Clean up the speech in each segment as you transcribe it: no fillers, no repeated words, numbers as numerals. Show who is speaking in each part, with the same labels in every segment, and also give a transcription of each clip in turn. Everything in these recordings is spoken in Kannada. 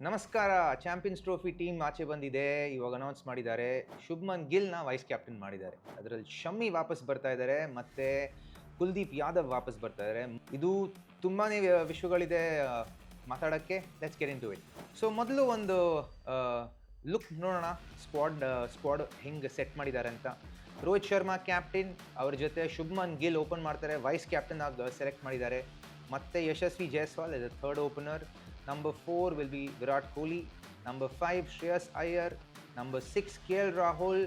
Speaker 1: ನಮಸ್ಕಾರ. ಚಾಂಪಿಯನ್ಸ್ ಟ್ರೋಫಿ ಟೀಮ್ ಆಚೆ ಬಂದಿದೆ. ಇವಾಗ ಅನೌನ್ಸ್ ಮಾಡಿದ್ದಾರೆ. ಶುಭ್ಮನ್ ಗಿಲ್‌ನ ವೈಸ್ ಕ್ಯಾಪ್ಟನ್ ಮಾಡಿದ್ದಾರೆ. ಅದರಲ್ಲಿ ಶಮ್ಮಿ ವಾಪಸ್ ಬರ್ತಾ ಇದ್ದಾರೆ, ಮತ್ತೆ ಕುಲ್ದೀಪ್ ಯಾದವ್ ವಾಪಸ್ ಬರ್ತಾ ಇದ್ದಾರೆ. ಇದು ತುಂಬಾನೇ ವಿಷಯಗಳಿದೆ ಮಾತಾಡೋಕ್ಕೆ. Let's get into it. So ಮೊದಲು ಒಂದು ಲುಕ್ ನೋಡೋಣ, ಸ್ಕ್ವಾಡ್ ಹೆಂಗೆ ಸೆಟ್ ಮಾಡಿದ್ದಾರೆ ಅಂತ. ರೋಹಿತ್ ಶರ್ಮಾ ಕ್ಯಾಪ್ಟನ್, ಅವ್ರ ಜೊತೆ ಶುಭ್ಮನ್ ಗಿಲ್ ಓಪನ್ ಮಾಡ್ತಾರೆ, ವೈಸ್ ಕ್ಯಾಪ್ಟನ್ ಆಗಿ ಸೆಲೆಕ್ಟ್ ಮಾಡಿದ್ದಾರೆ. ಮತ್ತೆ Yashasvi Jaiswal is the third opener. Number 4 will be Virat Kohli. Number 5 Shreyas Iyer. Number 6 KL Rahul.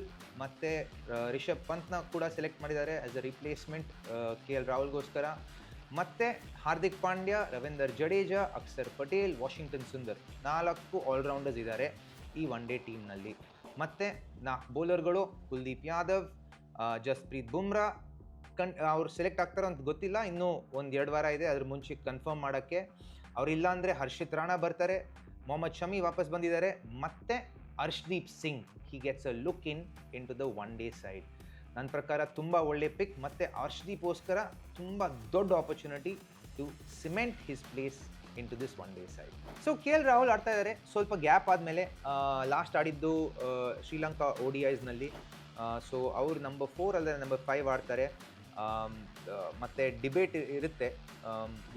Speaker 1: ಮತ್ತೆ ರಿಷಬ್ ಪಂತ್ನ ಕೂಡ ಸೆಲೆಕ್ಟ್ ಮಾಡಿದ್ದಾರೆ ಆಸ್ ಅ ರಿಪ್ಲೇಸ್ಮೆಂಟ್ KL ರಾಹುಲ್ಗೋಸ್ಕರ. ಮತ್ತೆ ಹಾರ್ದಿಕ್ ಪಾಂಡ್ಯ, ರವೀಂದರ್ ಜಡೇಜಾ, ಅಕ್ಷರ್ ಪಟೇಲ್, ವಾಷಿಂಗ್ಟನ್ ಸುಂದರ್, 4 ಆಲ್ರೌಂಡರ್ಸ್ ಇದ್ದಾರೆ ಈ ಒನ್ ಡೇ ಟೀಮ್ನಲ್ಲಿ. ಮತ್ತು 4 ಬೌಲರ್ಗಳು ಕುಲ್ದೀಪ್ ಯಾದವ್, ಜಸ್ಪ್ರೀತ್ ಬುಮ್ರಾ. ಅವ್ರು ಸೆಲೆಕ್ಟ್ ಆಗ್ತಾರೋ ಅಂತ ಗೊತ್ತಿಲ್ಲ, ಇನ್ನೂ 1-2 ವಾರ ಇದೆ ಅದ್ರ ಮುಂಚೆ ಕನ್ಫರ್ಮ್ ಮಾಡೋಕ್ಕೆ. ಅವರಿಲ್ಲ ಅಂದರೆ ಹರ್ಷಿತ್ ರಾಣಾ ಬರ್ತಾರೆ, ಮೊಹಮ್ಮದ್ ಶಮಿ ವಾಪಸ್ ಬಂದಿದ್ದಾರೆ, ಮತ್ತು Harshdeep Singh he gets a look into the one day side. ನನ್ನ ಪ್ರಕಾರ ತುಂಬ ಒಳ್ಳೆ ಪಿಕ್, ಮತ್ತು ಹರ್ಷ್ದೀಪ್ಗೋಸ್ಕರ ತುಂಬ ದೊಡ್ಡ opportunity to cement his place into this one day side. So KL Rahul ಆಡ್ತಾ ಇದ್ದಾರೆ ಸ್ವಲ್ಪ ಗ್ಯಾಪ್ ಆದಮೇಲೆ. ಲಾಸ್ಟ್ ಆಡಿದ್ದು ಶ್ರೀಲಂಕಾ ODIsನಲ್ಲಿ. ಸೊ ಅವ್ರು ನಂಬರ್ 4 ಅಲ್ಲದೆ ನಂಬರ್ 5 ಆಡ್ತಾರೆ. ಮತ್ತು ಡಿಬೇಟ್ ಇರುತ್ತೆ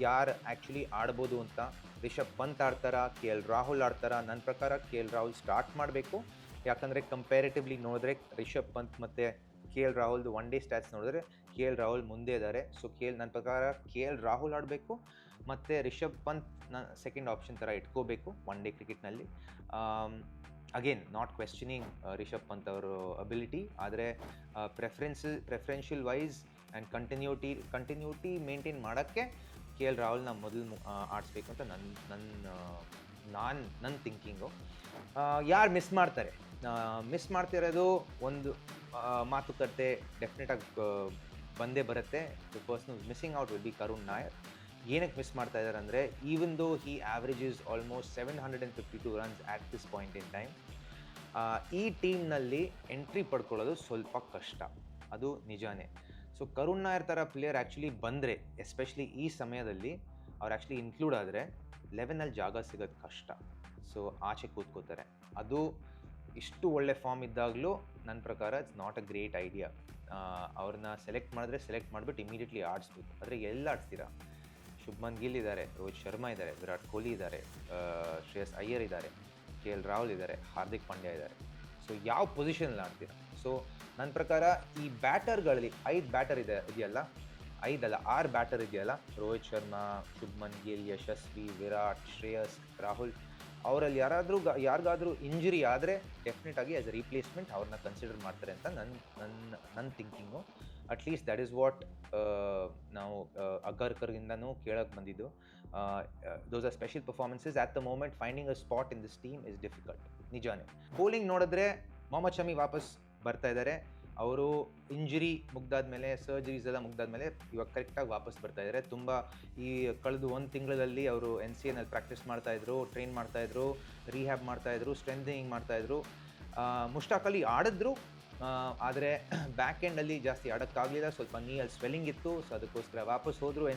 Speaker 1: ಯಾರು ಆ್ಯಕ್ಚುಲಿ ಆಡ್ಬೋದು ಅಂತ. ರಿಷಬ್ ಪಂತ್ ಆಡ್ತಾರಾ, KL ರಾಹುಲ್ ಆಡ್ತಾರಾ? ನನ್ನ ಪ್ರಕಾರ KL ರಾಹುಲ್ ಸ್ಟಾರ್ಟ್ ಮಾಡಬೇಕು. ಯಾಕಂದರೆ ಕಂಪ್ಯಾರಿಟಿವ್ಲಿ ನೋಡಿದ್ರೆ ರಿಷಬ್ ಪಂತ್ ಮತ್ತು KL ರಾಹುಲ್ದು ಒನ್ ಡೇ ಸ್ಟ್ಯಾಟ್ಸ್ ನೋಡಿದ್ರೆ KL ರಾಹುಲ್ ಮುಂದೆ ಇದ್ದಾರೆ. ಸೊ ನನ್ನ ಪ್ರಕಾರ KL ರಾಹುಲ್ ಆಡಬೇಕು, ಮತ್ತು ರಿಷಬ್ ಪಂತ್ ಸೆಕೆಂಡ್ ಆಪ್ಷನ್ ಥರ ಇಟ್ಕೋಬೇಕು ಒನ್ ಡೇ ಕ್ರಿಕೆಟ್ನಲ್ಲಿ. Again not questioning Rishabh Pant ಅವರು ಅಬಿಲಿಟಿ, ಆದರೆ preferential wise and continuity maintain ಮಾಡೋಕ್ಕೆ KL ರಾಹುಲ್ನ ಮೊದಲು ಆಡಿಸ್ಬೇಕು ಅಂತ ನನ್ನ ಥಿಂಕಿಂಗು. ಯಾರು ಮಿಸ್ ಮಾಡ್ತಿರೋದು ಒಂದು ಮಾತುಕತೆ ಡೆಫಿನೆಟಾಗಿ ಬಂದೇ ಬರುತ್ತೆ. The person missing out will be Karun Nair. ಏನಕ್ಕೆ ಮಿಸ್ ಮಾಡ್ತಾ ಇದ್ದಾರೆ ಅಂದರೆ, even though he ಆವ್ರೇಜಸ್ almost 752 runs at this point in time, ಈ ಟೀಮ್ನಲ್ಲಿ ಎಂಟ್ರಿ ಪಡ್ಕೊಳ್ಳೋದು ಸ್ವಲ್ಪ ಕಷ್ಟ, ಅದು ನಿಜಾನೇ. ಸೊ ಕರುಣ್ ನಾಯರ್ ಥರ ಪ್ಲೇಯರ್ ಆ್ಯಕ್ಚುಲಿ ಬಂದರೆ, ಎಸ್ಪೆಷಲಿ ಈ ಸಮಯದಲ್ಲಿ ಅವ್ರು ಆ್ಯಕ್ಚುಲಿ ಇನ್ಕ್ಲೂಡ್ ಆದರೆ 11ನಲ್ಲಿ ಜಾಗ ಸಿಗೋದು ಕಷ್ಟ. ಸೊ ಆಚೆ ಕೂತ್ಕೋತಾರೆ. ಅದು ಇಷ್ಟು ಒಳ್ಳೆ ಫಾರ್ಮ್ ಇದ್ದಾಗಲೂ ನನ್ನ ಪ್ರಕಾರ it's not a great idea. ಅವ್ರನ್ನ ಸೆಲೆಕ್ಟ್ ಮಾಡಿಬಿಟ್ಟು ಇಮಿಡಿಯೇಟ್ಲಿ ಆಡಿಸ್ಬೇಕು. ಆದರೆ ಎಲ್ಲಿ ಆಡಿಸ್ತೀರಾ? ಶುಭ್ಮನ್ ಗಿಲ್ ಇದ್ದಾರೆ, ರೋಹಿತ್ ಶರ್ಮಾ ಇದ್ದಾರೆ, ವಿರಾಟ್ ಕೊಹ್ಲಿ ಇದ್ದಾರೆ, ಶ್ರೇಯಸ್ ಅಯ್ಯರ್ ಇದ್ದಾರೆ, KL ರಾಹುಲ್ ಇದ್ದಾರೆ, ಹಾರ್ದಿಕ್ ಪಾಂಡ್ಯ ಇದ್ದಾರೆ. ಸೊ ಯಾವ ಪೊಸಿಷನಲ್ಲಿ ಆಡ್ತೀರಾ? ಸೊ ನನ್ನ ಪ್ರಕಾರ ಈ ಬ್ಯಾಟರ್ಗಳಲ್ಲಿ 5 ಬ್ಯಾಟರ್ ಇದೆಯಲ್ಲ, 6 ಬ್ಯಾಟರ್ ಇದೆಯಲ್ಲ, ರೋಹಿತ್ ಶರ್ಮಾ, ಶುಭ್ಮನ್ ಗಿಲ್, ಯಶಸ್ವಿ, ವಿರಾಟ್, ಶ್ರೇಯಸ್, ರಾಹುಲ್, ಅವರಲ್ಲಿ ಯಾರಿಗಾದರೂ ಇಂಜುರಿ ಆದರೆ ಡೆಫಿನೆಟಾಗಿ ಆ್ಯಸ್ ಅ ರೀಪ್ಲೇಸ್ಮೆಂಟ್ ಅವ್ರನ್ನ ಕನ್ಸಿಡರ್ ಮಾಡ್ತಾರೆ ಅಂತ ನನ್ನ thinking. At least that is what ನಾವು ಅಗರ್ಕರ್ಗಿಂದನೂ ಕೇಳೋಕ್ಕೆ ಬಂದಿದ್ದು. Those are special performances. At the moment finding a spot in this team is difficult, ನಿಜಾನೇ. ಬೌಲಿಂಗ್ ನೋಡಿದ್ರೆ ಮೊಹಮ್ಮದ್ ಶಮಿ ವಾಪಸ್ ಬರ್ತಾ ಇದ್ದಾರೆ. ಅವರು ಇಂಜುರಿ ಮುಗ್ದಾದ್ಮೇಲೆ, ಸರ್ಜರೀಸ್ ಎಲ್ಲ ಮುಗ್ದಾದ್ಮೇಲೆ ಇವಾಗ ಕರೆಕ್ಟಾಗಿ ವಾಪಸ್ ಬರ್ತಾ ಇದ್ದಾರೆ. ತುಂಬ ಈ ಕಳೆದ 1 ತಿಂಗಳಲ್ಲಿ ಅವರು NCAನಲ್ಲಿ ಪ್ರಾಕ್ಟೀಸ್ ಮಾಡ್ತಾಯಿದ್ರು, ಟ್ರೈನ್ ಮಾಡ್ತಾಯಿದ್ರು, ರಿಹ್ಯಾಬ್ ಮಾಡ್ತಾಯಿದ್ರು, ಸ್ಟ್ರೆಂಥನಿಂಗ್ ಮಾಡ್ತಾಯಿದ್ರು. ಮುಷ್ತಾಕ್ ಅಲಿ ಆಡಿದ್ರು, ಆದರೆ ಬ್ಯಾಕ್ ಎಂಡಲ್ಲಿ ಜಾಸ್ತಿ ಆಡೋಕ್ಕಾಗಲಿಲ್ಲ. ಸ್ವಲ್ಪ ನೀಯಲ್ಲಿ ಸ್ವೆಲ್ಲಿಂಗ್ ಇತ್ತು. ಸೊ ಅದಕ್ಕೋಸ್ಕರ ವಾಪಸ್ ಹೋದರು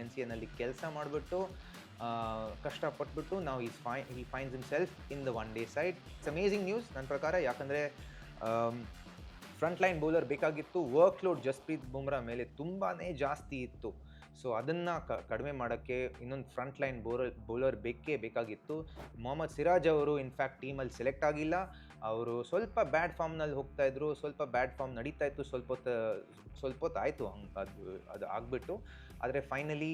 Speaker 1: NCAನಲ್ಲಿ ಕೆಲಸ ಮಾಡಿಬಿಟ್ಟು ಕಷ್ಟಪಟ್ಬಿಟ್ಟು ನಾವು he finds himself in the one day side. It's amazing news ನನ್ನ ಪ್ರಕಾರ. ಯಾಕಂದರೆ ಫ್ರಂಟ್ ಲೈನ್ ಬೌಲರ್ ಬೇಕಾಗಿತ್ತು. ವರ್ಕ್ಲೋಡ್ ಜಸ್ಪ್ರೀತ್ ಬುಮ್ರಾ ಮೇಲೆ ತುಂಬಾ ಜಾಸ್ತಿ ಇತ್ತು. ಸೊ ಅದನ್ನು ಕಡಿಮೆ ಮಾಡೋಕ್ಕೆ ಇನ್ನೊಂದು ಫ್ರಂಟ್ ಲೈನ್ ಬೌಲರ್ ಬೇಕಾಗಿತ್ತು. ಮೊಹಮ್ಮದ್ ಸಿರಾಜ್ ಅವರು ಇನ್ಫ್ಯಾಕ್ಟ್ ಟೀಮಲ್ಲಿ ಸೆಲೆಕ್ಟ್ ಆಗಿಲ್ಲ. ಅವರು ಸ್ವಲ್ಪ ಬ್ಯಾಡ್ ಫಾರ್ಮ್ನಲ್ಲಿ ಹೋಗ್ತಾಯಿದ್ರು, ಸ್ವಲ್ಪ ಬ್ಯಾಡ್ ಫಾರ್ಮ್ ನಡೀತಾ ಇತ್ತು, ಸ್ವಲ್ಪ ಹೊತ್ತು ಆಯಿತು ಅದು ಆಗಿಬಿಟ್ಟು. ಆದರೆ ಫೈನಲಿ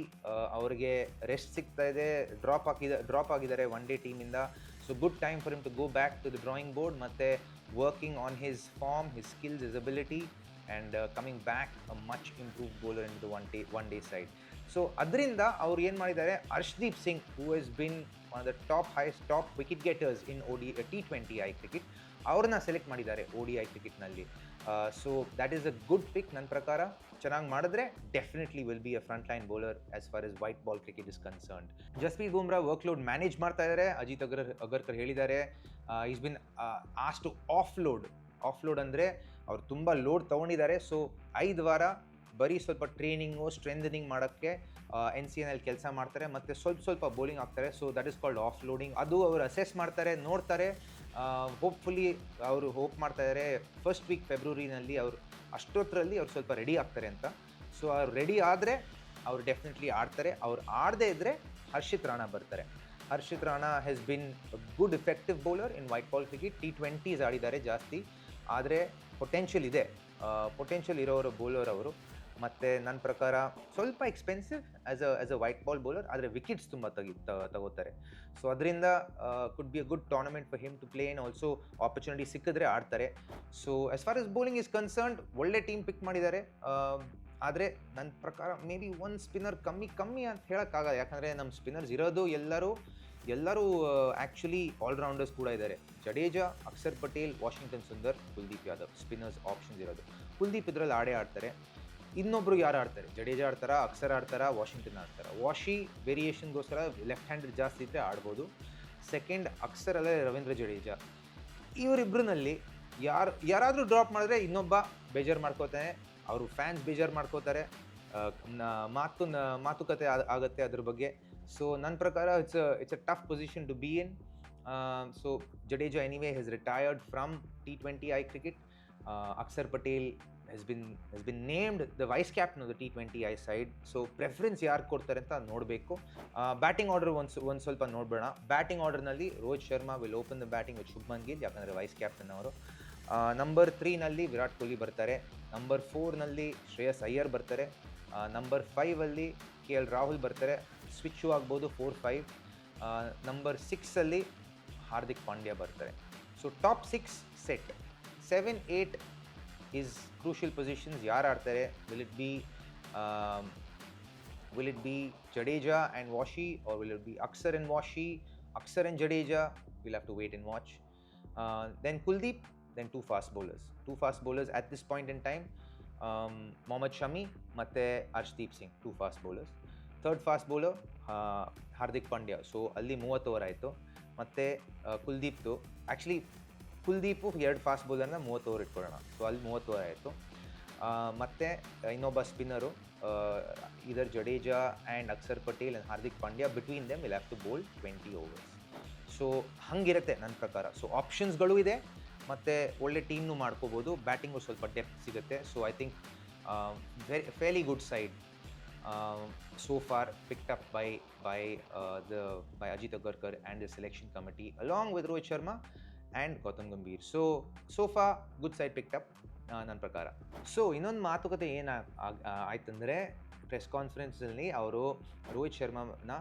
Speaker 1: ಅವ್ರಿಗೆ ರೆಸ್ಟ್ ಸಿಗ್ತಾ ಇದೆ. ಡ್ರಾಪ್ ಆಗಿದ್ದಾರೆ ಒನ್ ಡೇ ಟೀಮಿಂದ. So good time for him to go back to the drawing board, ಮತ್ತು working on his form, his skills, his ability, and coming back a much improve bowler in the one day side. So ಅದರಿಂದ ಅವ್ರು ಏನು ಮಾಡಿದ್ದಾರೆ, Harshdeep Singh who has been one of the top wicket getters in T20I cricket, ಅವ್ರನ್ನ ಸೆಲೆಕ್ಟ್ ಮಾಡಿದ್ದಾರೆ ODI ಕ್ರಿಕೆಟ್ನಲ್ಲಿ. So that is a good ಪಿಕ್ ನನ್ನ ಪ್ರಕಾರ. ಚೆನ್ನಾಗಿ ಮಾಡಿದ್ರೆ definitely will be a front line bowler as far as white ball cricket is concerned. Jasprit Bumrah workload manage ಮಾಡ್ತಾ ಇದ್ದಾರೆ. ಅಜಿತ್ ಅಗರ್ಕರ್ ಹೇಳಿದ್ದಾರೆ, is been asked to offload ಅಂದರೆ ಅವ್ರು ತುಂಬ ಲೋಡ್ ತೊಗೊಂಡಿದ್ದಾರೆ. ಸೊ 5 ವಾರ ಬರೀ ಸ್ವಲ್ಪ ಟ್ರೈನಿಂಗು ಸ್ಟ್ರೆಂಥನಿಂಗ್ ಮಾಡೋಕ್ಕೆ NCNL ಕೆಲಸ ಮಾಡ್ತಾರೆ ಮತ್ತು ಸ್ವಲ್ಪ ಬೌಲಿಂಗ್ ಆಗ್ತಾರೆ. So that is called of loading. ಅದು ಅವರು ಅಸೆಸ್ ಮಾಡ್ತಾರೆ, ನೋಡ್ತಾರೆ. ಹೋಪ್ಫುಲಿ ಅವರು ಹೋಪ್ ಮಾಡ್ತಾ ಇದ್ದಾರೆ ಫಸ್ಟ್ ವೀಕ್ ಫೆಬ್ರವರಿನಲ್ಲಿ ಅವರು ಅಷ್ಟೊತ್ತರಲ್ಲಿ ಅವ್ರು ಸ್ವಲ್ಪ ರೆಡಿ ಆಗ್ತಾರೆ ಅಂತ. ಸೊ ಅವ್ರು ರೆಡಿ ಆದರೆ ಅವ್ರು ಡೆಫಿನೆಟ್ಲಿ ಆಡ್ತಾರೆ. ಅವ್ರು ಆಡದೇ ಇದ್ದರೆ ಹರ್ಷಿತ್ ರಾಣಾ ಬರ್ತಾರೆ. Harshit Rana has been good effective bowler in white ball cricket. T20s ಆಡಿದ್ದಾರೆ ಜಾಸ್ತಿ, ಆದರೆ ಪೊಟೆನ್ಷಿಯಲ್ ಇದೆ, ಪೊಟೆನ್ಷಿಯಲ್ ಇರೋರು ಬೌಲರ್ ಅವರು. ಮತ್ತು ನನ್ನ ಪ್ರಕಾರ ಸ್ವಲ್ಪ expensive as a white ball bowler, ಆದರೆ ವಿಕೆಟ್ಸ್ ತುಂಬ ತಗೋತಾರೆ. ಸೊ ಅದರಿಂದ could be a good tournament for him to play in. Also opportunity ಸಿಕ್ಕಿದ್ರೆ ಆಡ್ತಾರೆ. So as far as bowling is concerned, ಒಳ್ಳೆ ಟೀಮ್ ಪಿಕ್ ಮಾಡಿದ್ದಾರೆ. ಆದರೆ ನನ್ನ ಪ್ರಕಾರ ಮೇ ಬಿ ಒಂದು ಸ್ಪಿನ್ನರ್ ಕಮ್ಮಿ ಅಂತ ಹೇಳೋಕ್ಕಾಗಲ್ಲ. ಯಾಕಂದರೆ ನಮ್ಮ ಸ್ಪಿನ್ನರ್ಸ್ ಇರೋದು ಎಲ್ಲರೂ ಆ್ಯಕ್ಚುಲಿ ಆಲ್ರೌಂಡರ್ಸ್ ಕೂಡ ಇದ್ದಾರೆ. Jadeja, Akshar Patel, Washington Sundar, Kuldeep Yadav spinners options ಇರೋದು. ಕುಲ್ದೀಪ್ ಇದರಲ್ಲಿ ಆಡ್ತಾರೆ. ಇನ್ನೊಬ್ರು ಯಾರು ಆಡ್ತಾರೆ? ಜಡೇಜಾ ಆಡ್ತಾರಾ, ಅಕ್ಷರ್ ಆಡ್ತಾರಾ, ವಾಷಿಂಗ್ಟನ್ ಆಡ್ತಾರಾ? ವಾಷಿ ವೇರಿಯೇಷನ್ಗೋಸ್ಕರ ಲೆಫ್ಟ್ ಹ್ಯಾಂಡೆಡ್ ಜಾಸ್ತಿ ಇದ್ದರೆ ಆಡ್ಬೋದು. ಸೆಕೆಂಡ್ ಅಕ್ಷರ್ ಅಲ್ಲೇ ರವೀಂದ್ರ ಜಡೇಜಾ. ಇವರಿಬ್ಬರಲ್ಲಿ ಯಾರಾದರೂ ಡ್ರಾಪ್ ಮಾಡಿದ್ರೆ ಇನ್ನೊಬ್ಬ ಬೇಜಾರು ಮಾಡ್ಕೋತಾನೆ, ಅವರು ಫ್ಯಾನ್ಸ್ ಬೇಜಾರು ಮಾಡ್ಕೋತಾರೆ, ಮಾತುಕತೆ ಆಗುತ್ತೆ ಅದ್ರ ಬಗ್ಗೆ. ಸೊ ನನ್ನ ಪ್ರಕಾರ it's a tough position to be in. So Jadeja anyway has retired from T20I cricket. Akshar Patel has been named the vice captain of the T20I side. So preference ಯಾರು ಕೊಡ್ತಾರೆ ಅಂತ ನೋಡಬೇಕು. ಬ್ಯಾಟಿಂಗ್ ಆರ್ಡರ್ ಒಂದು ಸ್ವಲ್ಪ ನೋಡಬೇಡ. ಬ್ಯಾಟಿಂಗ್ ಆರ್ಡರ್ನಲ್ಲಿ Rohit Sharma will open the batting with Shubman Gill, ಯಾಕಂದರೆ ವೈಸ್ ಕ್ಯಾಪ್ಟನ್ ಅವರು. ನಂಬರ್ 3ನಲ್ಲಿ ವಿರಾಟ್ ಕೊಹ್ಲಿ ಬರ್ತಾರೆ. ನಂಬರ್ 4ನಲ್ಲಿ ಶ್ರೇಯಸ್ ಅಯ್ಯರ್ ಬರ್ತಾರೆ. ನಂಬರ್ 5ಅಲ್ಲಿ KL ರಾಹುಲ್ ಬರ್ತಾರೆ. ಸ್ವಿಚ್ಚು ಆಗ್ಬೋದು 4-5. ನಂಬರ್ 6ಅಲ್ಲಿ ಹಾರ್ದಿಕ್ ಪಾಂಡ್ಯ ಬರ್ತಾರೆ. So top 6 set. 7-8 is crucial positions. ಯಾರು ಆಡ್ತಾರೆ? Will it be Jadeja and Washi, or will it be Akshar and Washi, Akshar and Jadeja? We'll have to wait and watch. Then Kuldeep, then two fast bowlers at this point in time. Mohammad Shami ಮತ್ತೆ Arshdeep Singh, two fast bowlers. Third fast bowler Hardik Pandya. So ಅಲ್ಲಿ 30 ಓವರ್ ಆಯಿತು. ಮತ್ತು ಕುಲ್ದೀಪ್ದು ಆ್ಯಕ್ಚುಲಿ ಕುಲ್ದೀಪು 2 ಫಾಸ್ಟ್ ಬೌಲರ್ನ 30 ಓವರ್ ಇಟ್ಕೊಳ್ಳೋಣ. ಸೊ ಅಲ್ಲಿ 30 ಓವರ್ ಆಯಿತು. ಮತ್ತು ಇನ್ನೊಬ್ಬ ಸ್ಪಿನ್ನರು ಇದರ್ Jadeja and Akshar Patel and Hardik Pandya, between them will have to bowl 20 overs. So ಹಾಗಿರುತ್ತೆ ನನ್ನ ಪ್ರಕಾರ. ಸೊ ಆಪ್ಷನ್ಸ್ಗಳು ಇದೆ, ಮತ್ತು ಒಳ್ಳೆ ಟೀಮ್ನು ಮಾಡ್ಕೋಬೋದು. ಬ್ಯಾಟಿಂಗು ಸ್ವಲ್ಪ ಡೆಪ್ತ್ ಸಿಗುತ್ತೆ. So I think fairly good side so far picked up by Ajit Agarkar and the selection committee along with Rohit Sharma and Gautam Gambhir. So far good side picked up ನನ್ನ ಪ್ರಕಾರ. ಸೊ ಇನ್ನೊಂದು ಮಾತುಕತೆ ಆಯ್ತಂದರೆ, ಪ್ರೆಸ್ ಕಾನ್ಫರೆನ್ಸಲ್ಲಿ ಅವರು ರೋಹಿತ್ ಶರ್ಮಾನ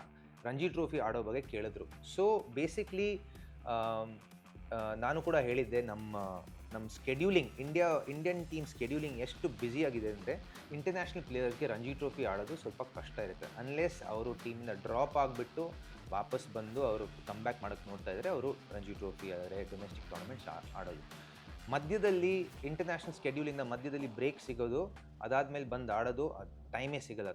Speaker 1: ರಂಜಿ ಟ್ರೋಫಿ ಆಡೋ ಬಗ್ಗೆ ಕೇಳಿದ್ರು. ಸೊ ಬೇಸಿಕ್ಲಿ ನಾನು ಕೂಡ ಹೇಳಿದ್ದೆ, ನಮ್ಮ ಸ್ಕೆಡ್ಯೂಲಿಂಗ್, ಇಂಡಿಯನ್ ಟೀಮ್ ಸ್ಕೆಡ್ಯೂಲಿಂಗ್ ಎಷ್ಟು ಬ್ಯುಸಿಯಾಗಿದೆ ಅಂದರೆ ಇಂಟರ್ನ್ಯಾಷನಲ್ ಪ್ಲೇಯರ್ಸ್ಗೆ ರಂಜಿ ಟ್ರೋಫಿ ಆಡೋದು ಸ್ವಲ್ಪ ಕಷ್ಟ ಇರುತ್ತೆ. ಅನ್ಲೆಸ್ ಅವರು ಟೀಮಿಂದ ಡ್ರಾಪ್ ಆಗಿಬಿಟ್ಟು ವಾಪಸ್ ಬಂದು ಅವರು ಕಮ್ ಬ್ಯಾಕ್ ಮಾಡೋಕ್ಕೆ ನೋಡ್ತಾ ಇದ್ದರೆ ಅವರು ರಂಜಿ ಟ್ರೋಫಿ ಆದರೆ ಡೊಮೆಸ್ಟಿಕ್ ಟೂರ್ನಮೆಂಟ್ಸ್ ಆಡೋದು. ಮಧ್ಯದಲ್ಲಿ ಇಂಟರ್ನ್ಯಾಷನಲ್ ಸ್ಕೆಡ್ಯೂಲಿಂದ ಮಧ್ಯದಲ್ಲಿ ಬ್ರೇಕ್ ಸಿಗೋದು, ಅದಾದಮೇಲೆ ಬಂದು ಆಡೋದು, ಟೈಮೇ ಸಿಗೋಲ್ಲ.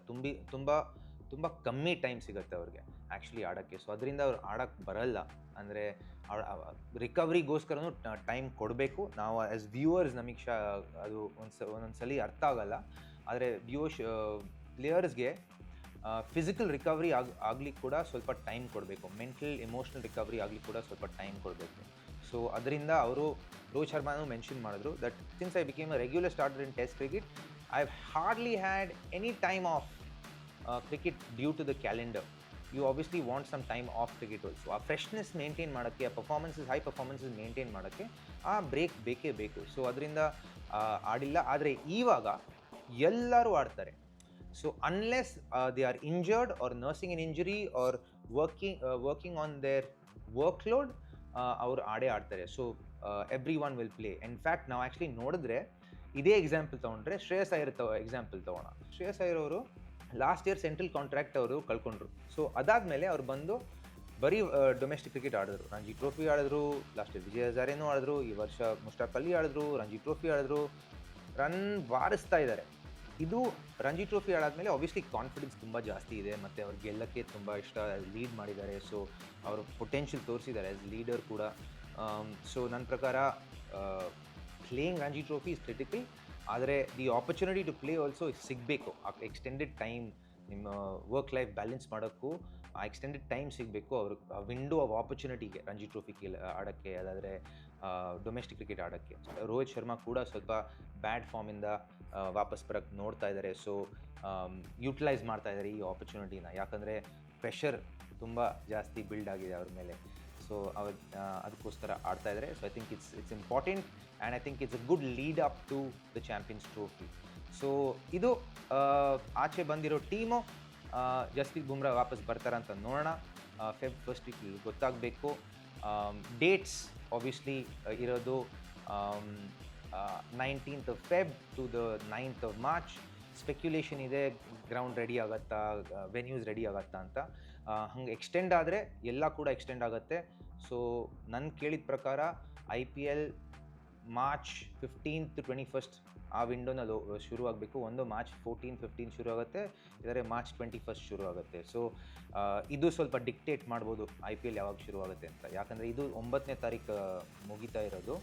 Speaker 1: ತುಂಬ ಕಮ್ಮಿ ಟೈಮ್ ಸಿಗುತ್ತೆ ಅವ್ರಿಗೆ ಆ್ಯಕ್ಚುಲಿ ಆಡೋಕ್ಕೆ. ಸೊ ಅದರಿಂದ ಅವ್ರು ಆಡೋಕ್ಕೆ ಬರಲ್ಲ. ಅಂದರೆ ರಿಕವರಿಗೋಸ್ಕರನೂ ಟೈಮ್ ಕೊಡಬೇಕು. ನಾವು ಆ್ಯಸ್ ವ್ಯೂವರ್ಸ್ ನಮಗೆ ಅದು ಒಂದೊಂದ್ಸಲಿ ಅರ್ಥ ಆಗೋಲ್ಲ. ಆದರೆ ಪ್ಲೇಯರ್ಸ್ಗೆ ಫಿಸಿಕಲ್ ರಿಕವರಿ ಆಗ್ಲಿಕ್ಕೆ ಕೂಡ ಸ್ವಲ್ಪ ಟೈಮ್ ಕೊಡಬೇಕು. ಮೆಂಟಲ್ ಎಮೋಷ್ನಲ್ ರಿಕವರಿ ಆಗ್ಲಿಕ್ಕೆ ಕೂಡ ಸ್ವಲ್ಪ ಟೈಮ್ ಕೊಡಬೇಕು. ಸೊ ಅದರಿಂದ ಅವರು ರೋಹಿತ್ ಶರ್ಮಾನು ಮೆನ್ಷನ್ ಮಾಡಿದ್ರು that since I became a regular starter in test cricket, I have hardly had any time of cricket due to the calendar. You obviously want some time off cricket also. ಆ ಫ್ರೆಶ್ನೆಸ್ ಮೇಂಟೈನ್ ಮಾಡೋಕ್ಕೆ, ಆ ಹೈ ಪರ್ಫಾರ್ಮೆನ್ಸಸ್ ಮೇಂಟೈನ್ ಮಾಡೋಕ್ಕೆ ಆ ಬ್ರೇಕ್ ಬೇಕೇ ಬೇಕು. ಸೊ ಅದರಿಂದ ಆಡಿಲ್ಲ. ಆದರೆ ಇವಾಗ ಎಲ್ಲರೂ ಆಡ್ತಾರೆ. So unless they are injured or nursing in injury or working on their workload, ಅವರು ಆಡ್ತಾರೆ. So everyone will play. In fact ನಾವು ಆ್ಯಕ್ಚುಲಿ ನೋಡಿದ್ರೆ ಇದೇ ಎಕ್ಸಾಂಪಲ್ ತೊಗೊಂಡ್ರೆ ಶ್ರೇಯಸ್ ಅಯ್ಯರ್ ಎಕ್ಸಾಂಪಲ್ ತೊಗೋಣ. ಶ್ರೇಯಸ್ ಅಯ್ಯರ್ ಅವರು ಲಾಸ್ಟ್ ಇಯರ್ ಸೆಂಟ್ರಲ್ ಕಾಂಟ್ರಾಕ್ಟ್ ಅವರು ಕಳ್ಕೊಂಡ್ರು. ಸೊ ಅದಾದಮೇಲೆ ಅವ್ರು ಬಂದು ಬರೀ ಡೊಮೆಸ್ಟಿಕ್ ಕ್ರಿಕೆಟ್ ಆಡಿದ್ರು, ರಂಜಿ ಟ್ರೋಫಿ ಆಡಿದ್ರು, ಲಾಸ್ಟ್ ಇಯರ್ ವಿಜಯ್ ಹಜಾರೇನೂ ಆಡಿದ್ರು, ಈ ವರ್ಷ ಮುಷ್ತಾಕ್ ಅಲಿ ಆಡಿದ್ರು, ರಂಜಿ ಟ್ರೋಫಿ ಆಡಿದ್ರು, ರನ್ ಬಾರಿಸ್ತಾ ಇದ್ದಾರೆ. ಇದು ರಂಜಿ ಟ್ರೋಫಿ ಆಡಾದ್ಮೇಲೆ ಆಬ್ವಿಯಸ್ಲಿ ಕಾನ್ಫಿಡೆನ್ಸ್ ತುಂಬ ಜಾಸ್ತಿ ಇದೆ, ಮತ್ತು ಅವ್ರಿಗೆ ಗೆಲ್ಲಕ್ಕೆ ತುಂಬ ಇಷ್ಟ, ಲೀಡ್ ಮಾಡಿದ್ದಾರೆ. ಸೊ ಅವರು ಪೊಟೆನ್ಷಿಯಲ್ ತೋರಿಸಿದ್ದಾರೆ ಆ್ಯಸ್ ಲೀಡರ್ ಕೂಡ. ಸೊ ನನ್ನ ಪ್ರಕಾರ playing Ranji trophy is critical. ಆದರೆ the opportunity to play also ಸಿಗಬೇಕು. ಆ ಎಕ್ಸ್ಟೆಂಡೆಡ್ ಟೈಮ್ ನಿಮ್ಮ ವರ್ಕ್ ಲೈಫ್ ಬ್ಯಾಲೆನ್ಸ್ ಮಾಡೋಕ್ಕೂ ಆ ಎಕ್ಸ್ಟೆಂಡೆಡ್ ಟೈಮ್ ಸಿಗಬೇಕು. ಅವ್ರಿಗೆ ಆ ವಿಂಡೋ ಆಫ್ ಆಪರ್ಚುನಿಟಿಗೆ ರಂಜಿ ಟ್ರೋಫಿ ಆಡೋಕ್ಕೆ, ಅದಾದರೆ ಡೊಮೆಸ್ಟಿಕ್ ಕ್ರಿಕೆಟ್ ಆಡೋಕ್ಕೆ. ರೋಹಿತ್ ಶರ್ಮಾ ಕೂಡ ಸ್ವಲ್ಪ ಬ್ಯಾಡ್ ಫಾರ್ಮಿಂದ ವಾಪಸ್ ಬರೋಕ್ಕೆ ನೋಡ್ತಾ ಇದ್ದಾರೆ. ಸೊ ಯುಟಿಲೈಸ್ ಮಾಡ್ತಾ ಇದ್ದಾರೆ ಈ ಆಪರ್ಚುನಿಟಿನ. ಯಾಕಂದರೆ ಪ್ರೆಷರ್ ತುಂಬ ಜಾಸ್ತಿ ಬಿಲ್ಡ್ ಆಗಿದೆ ಅವ್ರ ಮೇಲೆ. ಸೊ ಅದಕ್ಕೋಸ್ಕರ ಆಡ್ತಾ ಇದ್ದಾರೆ. So I think it's important and I think it's a good lead up to the Champions Trophy. So ಇದು ಆಚೆ ಬಂದಿರೋ ಟೀಮು. ಜಸ್ಪ್ರೀತ್ ಬುಮ್ರಾ ವಾಪಸ್ ಬರ್ತಾರಂತ ನೋಡೋಣ. ಫೆಬ್ ಫಸ್ಟ್ ವೀಕ್ ಗೊತ್ತಾಗಬೇಕು. ಡೇಟ್ಸ್ ಆಬ್ವಿಯಸ್ಲಿ ಇರೋದು 19th of Feb to the 9th of March. Speculation ಇದೆ, ಗ್ರೌಂಡ್ ರೆಡಿ ಆಗುತ್ತಾ, ವೆನ್ಯೂಸ್ ರೆಡಿ ಆಗುತ್ತಾ ಅಂತ. ಹಂಗೆ ಎಕ್ಸ್ಟೆಂಡ್ ಆದರೆ ಎಲ್ಲ ಕೂಡ ಎಕ್ಸ್ಟೆಂಡ್ ಆಗುತ್ತೆ. ಸೊ ನಾನು ಕೇಳಿದ ಪ್ರಕಾರ IPL March 15th to 21st ಆ ವಿಂಡೋನಲ್ಲಿ ಶುರು ಆಗಬೇಕು. ಒಂದು March 14, 15 ಶುರು ಆಗುತ್ತೆ, ಇಲ್ಲದ್ರೆ March 21st ಶುರು ಆಗುತ್ತೆ. ಸೊ ಇದು ಸ್ವಲ್ಪ ಡಿಕ್ಟೇಟ್ ಮಾಡ್ಬೋದು IPL ಯಾವಾಗ ಶುರು ಆಗುತ್ತೆ ಅಂತ. ಯಾಕಂದರೆ ಇದು 9ನೇ ತಾರೀಕು ಮುಗಿತಾ ಇರೋದು.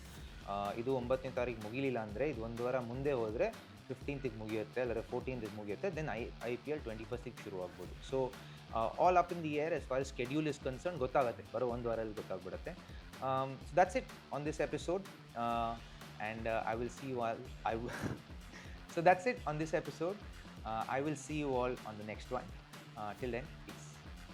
Speaker 1: ಇದು 9ನೇ ತಾರೀಕು ಮುಗಿಲಿಲ್ಲ ಅಂದರೆ, ಇದು ಒಂದು ವಾರ ಮುಂದೆ ಹೋದರೆ 15th ಮುಗಿಯುತ್ತೆ, ಅಲ್ಲದ್ರೆ 14th ಮುಗಿಯುತ್ತೆ. ದೆನ್ IPL 21st ಶುರು ಆಗ್ಬೋದು. So all up in the air as for as schedule is concerned. ಗೊತ್ತಾಗುತ್ತೆ, ಬರೋ ಒಂದು ವಾರಲ್ಲಿ ಗೊತ್ತಾಗ್ಬಿಡುತ್ತೆ. So that's it on this episode, and I will see you all. So that's it on this episode. I will see you all on the next one. Till then, peace.